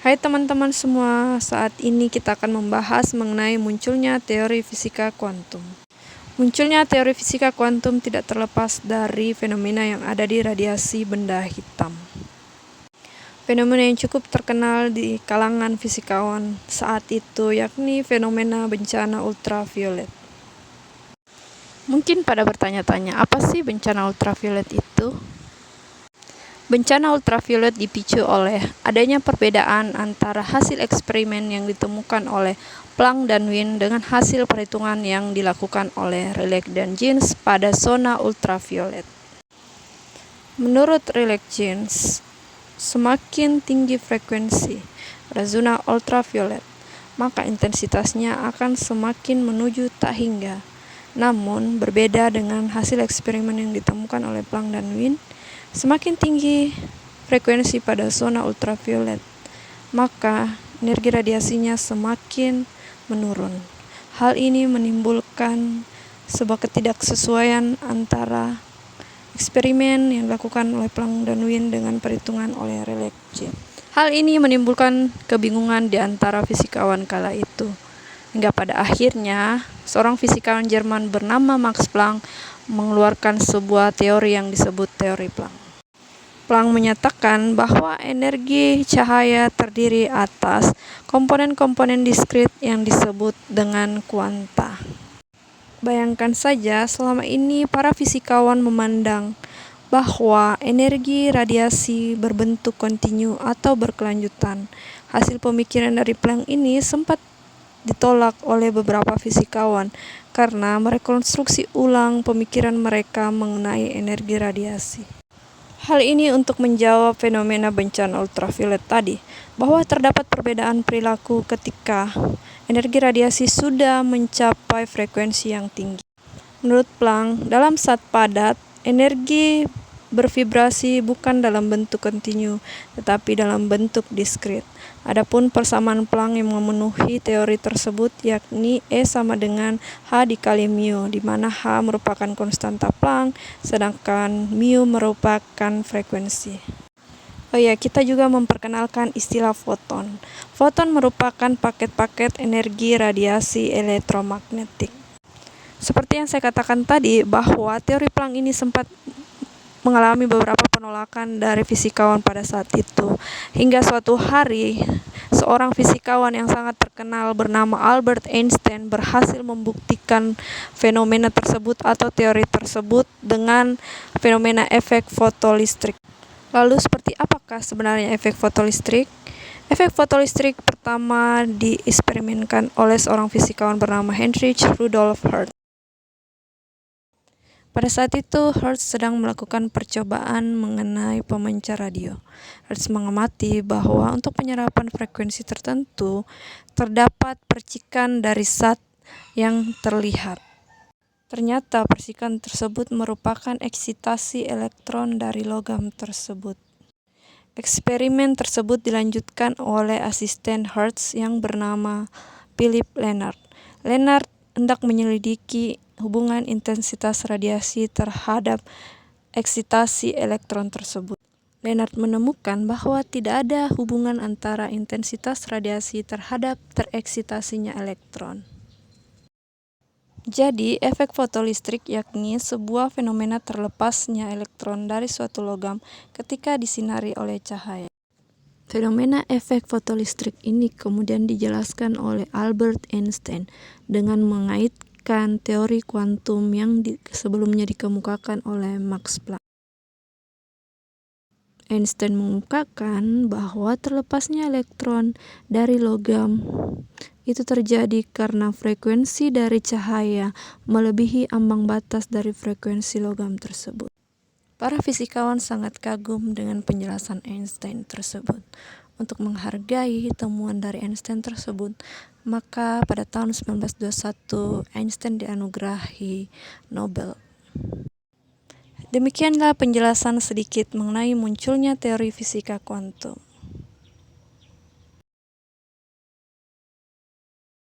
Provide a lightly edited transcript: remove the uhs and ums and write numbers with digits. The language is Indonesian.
Hai teman-teman semua, saat ini kita akan membahas mengenai munculnya teori fisika kuantum. Munculnya teori fisika kuantum tidak terlepas dari fenomena yang ada di radiasi benda hitam. Fenomena yang cukup terkenal di kalangan fisikawan saat itu yakni fenomena bencana ultraviolet. Mungkin pada bertanya-tanya, apa sih bencana ultraviolet itu? Bencana ultraviolet dipicu oleh adanya perbedaan antara hasil eksperimen yang ditemukan oleh Planck dan Wien dengan hasil perhitungan yang dilakukan oleh Rayleigh dan Jeans pada zona ultraviolet. Menurut Rayleigh-Jeans, semakin tinggi frekuensi pada zona ultraviolet, maka intensitasnya akan semakin menuju tak hingga. Namun, berbeda dengan hasil eksperimen yang ditemukan oleh Planck dan Wien, semakin tinggi frekuensi pada zona ultraviolet, maka energi radiasinya semakin menurun. Hal ini menimbulkan sebuah ketidaksesuaian antara eksperimen yang dilakukan oleh Planck dan Wien dengan perhitungan oleh Rayleigh-Jeans. Hal ini menimbulkan kebingungan di antara fisikawan kala itu. Hingga pada akhirnya, seorang fisikawan Jerman bernama Max Planck mengeluarkan sebuah teori yang disebut teori Planck. Planck menyatakan bahwa energi cahaya terdiri atas komponen-komponen diskrit yang disebut dengan kuanta. Bayangkan saja, selama ini para fisikawan memandang bahwa energi radiasi berbentuk kontinu atau berkelanjutan. Hasil pemikiran dari Planck ini sempat ditolak oleh beberapa fisikawan karena merekonstruksi ulang pemikiran mereka mengenai energi radiasi. Hal ini untuk menjawab fenomena bencana ultraviolet tadi, bahwa terdapat perbedaan perilaku ketika energi radiasi sudah mencapai frekuensi yang tinggi. Menurut Planck, dalam zat padat, energi bervibrasi bukan dalam bentuk kontinu, tetapi dalam bentuk diskrit. Adapun persamaan Planck yang memenuhi teori tersebut yakni E sama dengan H dikali mu, di mana H merupakan konstanta Planck, sedangkan mu merupakan frekuensi. Kita juga memperkenalkan istilah foton. Foton merupakan paket-paket energi radiasi elektromagnetik. Seperti yang saya katakan tadi, bahwa teori Planck ini sempat mengalami beberapa penolakan dari fisikawan pada saat itu. Hingga suatu hari, seorang fisikawan yang sangat terkenal bernama Albert Einstein berhasil membuktikan fenomena tersebut atau teori tersebut dengan fenomena efek fotolistrik. Lalu seperti apakah sebenarnya efek fotolistrik? Efek fotolistrik pertama dieksperimenkan oleh seorang fisikawan bernama Heinrich Rudolf Hertz. Pada saat itu, Hertz sedang melakukan percobaan mengenai pemancar radio. Hertz mengamati bahwa untuk penyerapan frekuensi tertentu, terdapat percikan dari zat yang terlihat. Ternyata percikan tersebut merupakan eksitasi elektron dari logam tersebut. Eksperimen tersebut dilanjutkan oleh asisten Hertz yang bernama Philipp Lenard. Lenard hendak menyelidiki hubungan intensitas radiasi terhadap eksitasi elektron tersebut. Lenard menemukan bahwa tidak ada hubungan antara intensitas radiasi terhadap tereksitasinya elektron. Jadi, efek fotolistrik yakni sebuah fenomena terlepasnya elektron dari suatu logam ketika disinari oleh cahaya. Fenomena efek fotolistrik ini kemudian dijelaskan oleh Albert Einstein dengan mengaitkan teori kuantum yang sebelumnya dikemukakan oleh Max Planck. Einstein mengungkapkan bahwa terlepasnya elektron dari logam itu terjadi karena frekuensi dari cahaya melebihi ambang batas dari frekuensi logam tersebut. Para fisikawan sangat kagum dengan penjelasan Einstein tersebut. Untuk menghargai temuan dari Einstein tersebut, maka pada tahun 1921 Einstein dianugerahi Nobel. Demikianlah penjelasan sedikit mengenai munculnya teori fisika kuantum.